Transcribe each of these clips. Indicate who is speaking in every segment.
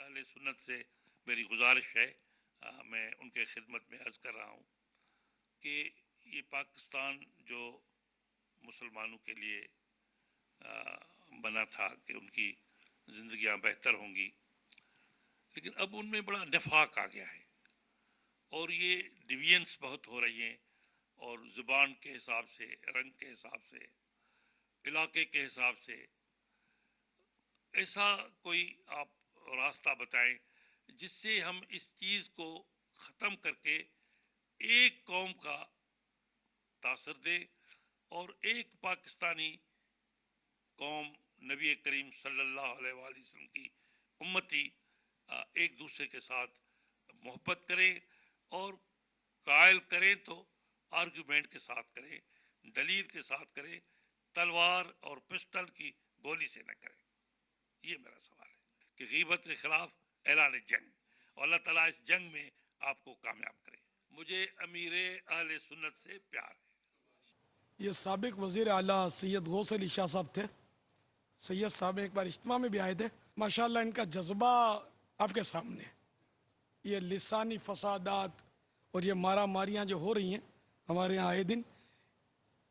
Speaker 1: اہل سنت سے میری گزارش ہے، میں ان کے خدمت میں عرض کر رہا ہوں کہ یہ پاکستان جو مسلمانوں کے لیے بنا تھا کہ ان کی زندگیاں بہتر ہوں گی، لیکن اب ان میں بڑا نفاق آ گیا ہے اور یہ ڈیوینس بہت ہو رہی ہیں، اور زبان کے حساب سے، رنگ کے حساب سے، علاقے کے حساب سے ایسا کوئی آپ راستہ بتائیں جس سے ہم اس چیز کو ختم کر کے ایک قوم کا تاثر دے اور ایک پاکستانی قوم نبی کریم صلی اللہ علیہ وآلہ وسلم کی امتی ایک دوسرے کے ساتھ محبت کرے، اور قائل کریں تو آرگومنٹ کے ساتھ کریں، دلیل کے ساتھ کریں، تلوار اور پسٹل کی گولی سے نہ کریں۔ یہ میرا سوال ہے کہ غیبت کے خلاف اعلان جنگ، اور اللہ تعالیٰ اس جنگ میں آپ کو کامیاب کرے۔ مجھے امیر اہل سنت سے پیار ہے۔
Speaker 2: یہ سابق وزیر اعلیٰ سید غوث علی شاہ صاحب تھے۔ سید صاحب ایک بار اجتماع میں بھی آئے تھے۔ ماشاءاللہ ان کا جذبہ آپ کے سامنے ہے۔ یہ لسانی فسادات اور یہ مارا ماریاں جو ہو رہی ہیں ہمارے یہاں آئے دن،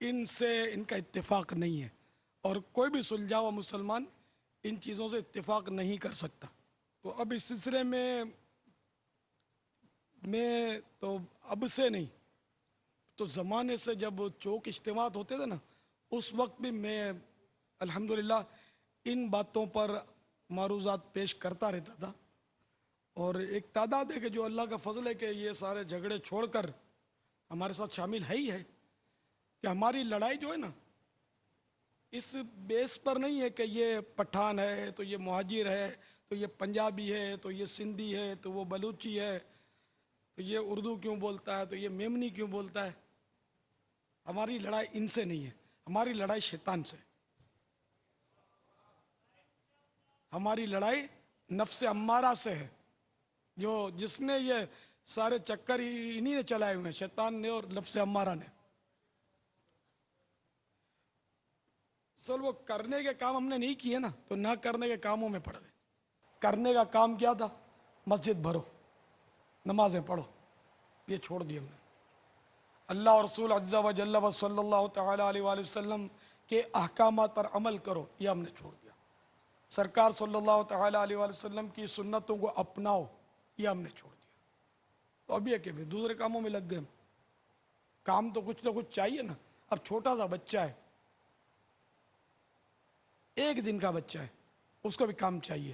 Speaker 2: ان سے ان کا اتفاق نہیں ہے، اور کوئی بھی سلجھا ہوا مسلمان ان چیزوں سے اتفاق نہیں کر سکتا۔ تو اب اس سلسلے میں تو اب سے نہیں تو زمانے سے جب چوک اجتماعات ہوتے تھے نا، اس وقت بھی میں الحمدللہ ان باتوں پر معروضات پیش کرتا رہتا تھا، اور ایک تعداد ہے کہ جو اللہ کا فضل ہے کہ یہ سارے جھگڑے چھوڑ کر ہمارے ساتھ شامل ہے ہی ہے، کہ ہماری لڑائی جو ہے نا اس بیس پر نہیں ہے کہ یہ پٹھان ہے تو یہ مہاجر ہے تو یہ پنجابی ہے تو یہ سندھی ہے تو وہ بلوچی ہے تو یہ اردو کیوں بولتا ہے تو یہ میمنی کیوں بولتا ہے۔ ہماری لڑائی ان سے نہیں ہے، ہماری لڑائی شیطان سے، ہماری لڑائی نفس امارہ سے ہے، جس نے یہ سارے چکر ہی انہی نے چلائے ہوئے ہیں، شیطان نے اور نفس امارہ نے۔ سر وہ کرنے کے کام ہم نے نہیں کیے نا تو نہ کرنے کے کاموں میں پڑ گئے۔ کرنے کا کام کیا تھا؟ مسجد بھرو، نمازیں پڑھو، یہ چھوڑ دی ہم نے۔ اللہ اور رسول عز و جل و صلی اللہ تعالیٰ علیہ وآلہ وسلم کے احکامات پر عمل کرو، یہ ہم نے چھوڑ دیا۔ سرکار صلی اللہ تعالیٰ علیہ وآلہ وسلم کی سنتوں کو اپناؤ، یہ ہم نے چھوڑ دیا۔ تو اب یہ کہ دوسرے کاموں میں لگ گئے ہم۔ کام تو کچھ نہ کچھ چاہیے نا۔ اب چھوٹا سا بچہ ہے، ایک دن کا بچہ ہے، اس کو بھی کام چاہیے۔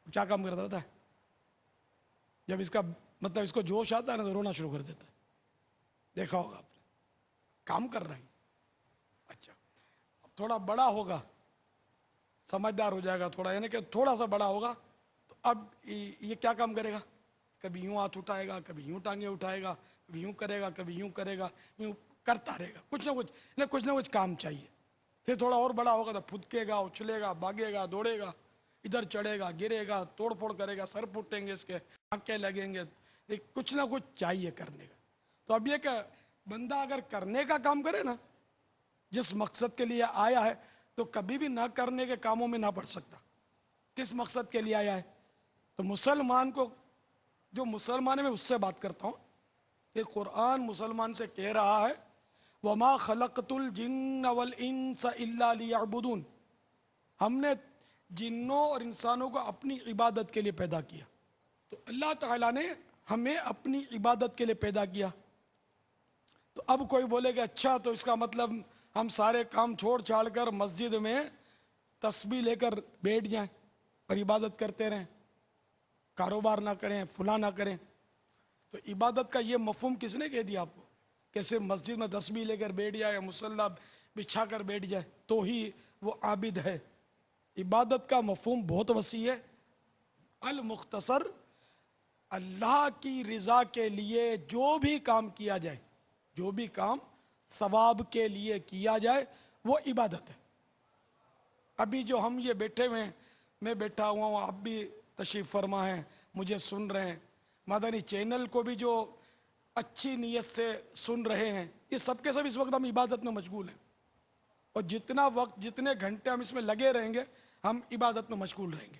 Speaker 2: کیا کام کرتا ہوتا ہے؟ جب اس کا اس کو جوش آتا ہے نا تو رونا شروع کر دیتا ہے، دیکھا ہوگا آپ نے، کام کر رہا ہے۔ اچھا اب تھوڑا بڑا ہوگا، سمجھدار ہو جائے گا تھوڑا، یعنی کہ تھوڑا سا بڑا ہوگا تو اب یہ کیا کام کرے گا؟ کبھی یوں ہاتھ اٹھائے گا، کبھی یوں ٹانگیں اٹھائے گا، کبھی یوں کرے گا، کبھی یوں کرے گا، یوں کرتا رہے گا، کچھ نہ کچھ کام چاہیے۔ پھر تھوڑا اور بڑا ہوگا تو پھدکے گا، اچھلے گا، بھاگے گا، دوڑے گا، ادھر چڑھے گا، گرے گا، توڑ پھوڑ کرے گا، سر پھوٹیں گے اس کے، آنکھیں لگیں گے، کچھ نہ کچھ چاہیے کرنے کا۔ تو اب یہ کہ بندہ اگر کرنے کا کام کرے نا، جس مقصد کے لیے آیا ہے، تو کبھی بھی نہ کرنے کے کاموں میں نہ پڑ سکتا۔ کس مقصد کے لیے آیا ہے؟ تو مسلمان کو، جو مسلمان ہے میں اس سے بات کرتا ہوں کہ قرآن مسلمان سے کہہ رہا ہے وَمَا خَلَقْتُ الْجِنَّ وَالْإِنسَ إِلَّا لِيَعْبُدُونَ، ہم نے جنوں اور انسانوں کو اپنی عبادت کے لیے پیدا کیا۔ تو اللہ تعالیٰ نے ہمیں اپنی عبادت کے لیے پیدا کیا۔ تو اب کوئی بولے کہ اچھا تو اس کا مطلب ہم سارے کام چھوڑ چھاڑ کر مسجد میں تسبیح لے کر بیٹھ جائیں اور عبادت کرتے رہیں، کاروبار نہ کریں، فلاں نہ کریں۔ تو عبادت کا یہ مفہوم کس نے کہہ دیا آپ کو؟ کیسے مسجد میں تسبیح لے کر بیٹھ جائے یا مصلی بچھا کر بیٹھ جائے تو ہی وہ عابد ہے؟ عبادت کا مفہوم بہت وسیع ہے۔ المختصر، اللہ کی رضا کے لیے جو بھی کام کیا جائے، جو بھی کام ثواب کے لیے کیا جائے وہ عبادت ہے۔ ابھی جو ہم یہ بیٹھے ہوئے ہیں، میں بیٹھا ہوا ہوں، آپ بھی تشریف فرما ہیں، مجھے سن رہے ہیں، مدنی چینل کو بھی جو اچھی نیت سے سن رہے ہیں، یہ سب کے سب اس وقت ہم عبادت میں مشغول ہیں، اور جتنا وقت، جتنے گھنٹے ہم اس میں لگے رہیں گے ہم عبادت میں مشغول رہیں گے۔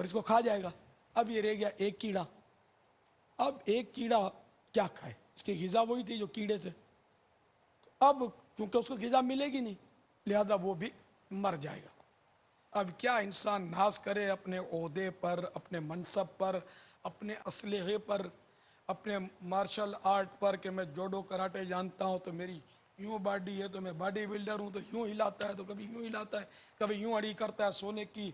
Speaker 2: اور اس کو کھا جائے گا. اب یہ رہ گیا ایک کیڑا. اب ایک کیڑا کیا کھائے؟ اس کی غذا وہی تھی جو کیڑے تھے. اب چونکہ اس کو غذا ملے گی نہیں لہذا وہ بھی مر جائے گا. اب کیا انسان ناز کرے اپنے عہدے پر، اپنے منصب پر، اپنے اسلحے پر، اپنے مارشل آرٹ پر کہ میں جوڈو کراٹے جانتا ہوں تو میری یوں باڈی ہے تو میں باڈی بلڈر ہوں، تو یوں ہلاتا ہے تو کبھی یوں ہلاتا ہے، کبھی یوں اڑی کرتا ہے. سونے کی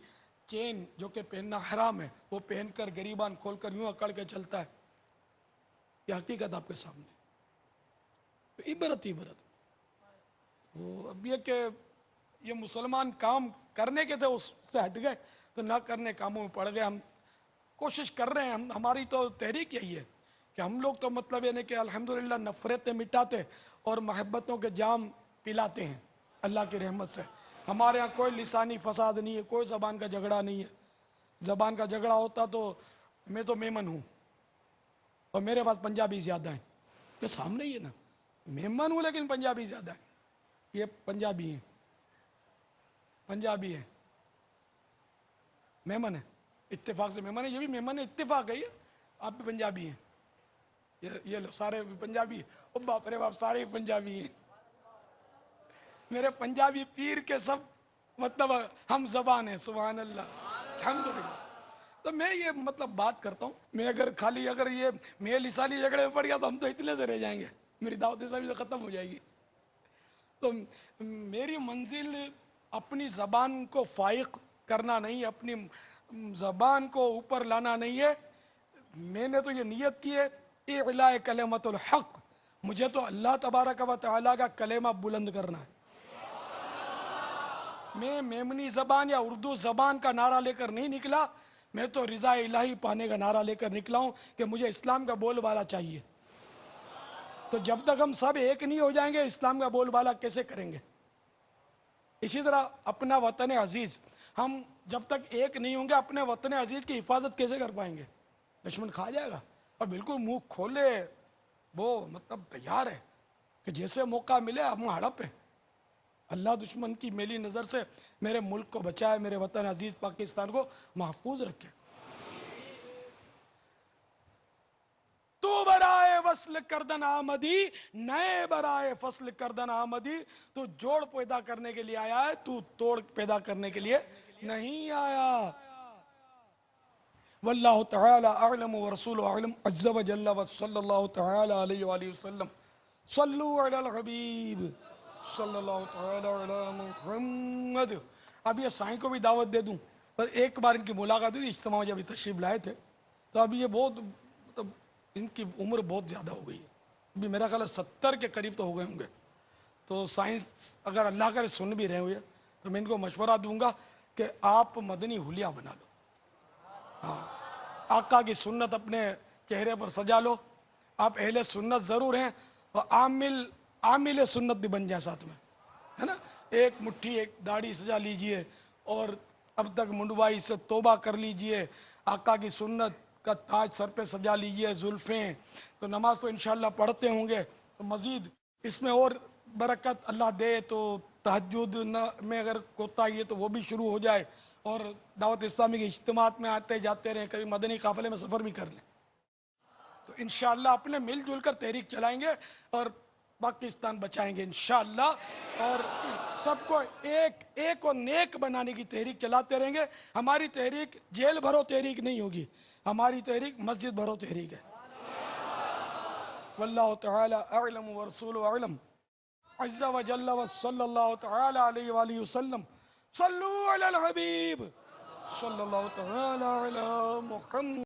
Speaker 2: چین جو کہ پہننا حرام ہے وہ پہن کر گریبان کھول کر یوں اکڑ کے چلتا ہے. یہ حقیقت آپ کے سامنے. تو عبرت. تو اب یہ کہ یہ مسلمان کام کرنے کے تھے اس سے ہٹ گئے تو نہ کرنے کاموں میں پڑ گئے. ہم کوشش کر رہے ہیں، ہماری تو تحریک یہی ہے کہ ہم لوگ تو مطلب یہ نہیں کہ الحمدللہ نفرتیں مٹاتے اور محبتوں کے جام پلاتے ہیں اللہ کی رحمت سے. ہمارے ہاں کوئی لسانی فساد نہیں ہے، کوئی زبان کا جھگڑا نہیں ہے. زبان کا جھگڑا ہوتا تو میں تو میمن ہوں اور میرے پاس پنجابی زیادہ ہیں. یہ سامنے ہی ہے نا، میمن ہوں لیکن پنجابی زیادہ ہے. یہ پنجابی ہیں، پنجابی ہے، میمن ہے، اتفاق سے میمن ہے. یہ بھی میمن ہے، اتفاق ہے. یہ آپ بھی پنجابی ہیں، یہ لو سارے پنجابی. او باپ رے باپ، سارے پنجابی ہیں. میرے پنجابی پیر کے سب مطلب ہم زبان ہیں. سبحان اللہ، الحمدللہ. تو میں یہ مطلب بات کرتا ہوں، میں اگر یہ میں لسانی جھگڑے میں پڑ گیا تو ہم تو اتنے سے رہ جائیں گے، میری دعوت اسلامی تو ختم ہو جائے گی. تو میری منزل اپنی زبان کو فائق کرنا نہیں، اپنی زبان کو اوپر لانا نہیں ہے. میں نے تو یہ نیت کی ہے اعلاء کلمۃ الحق، مجھے تو اللہ تبارک و تعالیٰ کا کلمہ بلند کرنا ہے. میں میمنی زبان یا اردو زبان کا نعرہ لے کر نہیں نکلا، میں تو رضا الہی پانے کا نعرہ لے کر نکلا ہوں کہ مجھے اسلام کا بول بالا چاہیے. تو جب تک ہم سب ایک نہیں ہو جائیں گے اسلام کا بول بالا کیسے کریں گے؟ اسی طرح اپنا وطن عزیز، ہم جب تک ایک نہیں ہوں گے اپنے وطن عزیز کی حفاظت کیسے کر پائیں گے؟ دشمن کھا جائے گا. اور بالکل منہ کھولے وہ مطلب تیار ہے کہ جیسے موقع ملے ہم ہڑپ ہیں. اللہ دشمن کی میلی نظر سے میرے ملک کو بچائے، میرے وطن عزیز پاکستان کو محفوظ رکھے. تو برائے وصل کردن آمدی، نئے برائے فصل کردن آمدی. تو جوڑ پیدا کرنے کے لیے آیا ہے، تو توڑ پیدا کرنے کے لیے نہیں آیا. واللہ تعالی اعلم ورسول اعلم عز و جل وصلی اللہ تعالی علیہ وآلہ وسلم. صلو علی الحبیب صلی اللہ تعالی علی محمد. اب یہ سائیں کو بھی دعوت دے دوں، پر ایک بار ان کی ملاقات ہوئی، اجتماع جب تشریف لائے تھے تو اب یہ بہت مطلب ان کی عمر بہت زیادہ ہو گئی ہے، ابھی میرا خیال ہے 70 کے قریب تو ہو گئے ہوں گے. تو سائنس اگر اللہ کرے سن بھی رہے ہوئے تو میں ان کو مشورہ دوں گا کہ آپ مدنی حلیہ بنا لو. ہاں، آقا کی سنت اپنے چہرے پر سجا لو. آپ اہل سنت ضرور ہیں اور عامل سنت بھی بن جائیں ساتھ میں، ہے نا. ایک مٹھی ایک داڑھی سجا لیجئے اور اب تک منڈوائی سے توبہ کر لیجئے. آقا کی سنت کا تاج سر پہ سجا لیجئے، زلفیں. تو نماز تو انشاءاللہ پڑھتے ہوں گے تو مزید اس میں اور برکت اللہ دے تو تہجد میں اگر کوتاہی ہے تو وہ بھی شروع ہو جائے، اور دعوت اسلامی کے اجتماعات میں آتے جاتے رہیں، کبھی مدنی قافلے میں سفر بھی کر لیں. تو انشاءاللہ اپنے مل جل کر تحریک چلائیں گے اور پاکستان بچائیں گے انشاءاللہ. اور سب کو ایک اور نیک بنانے کی تحریک چلاتے رہیں گے. ہماری تحریک جیل بھرو تحریک نہیں ہوگی، ہماری تحریک مسجد بھرو تحریک ہے. واللہ تعالی اعلم ورسول اعلم عز و جل وصلی اللہ تعالی علیہ وآلہ وسلم. صلو علی الحبیب صلی اللہ تعالی علی محمد.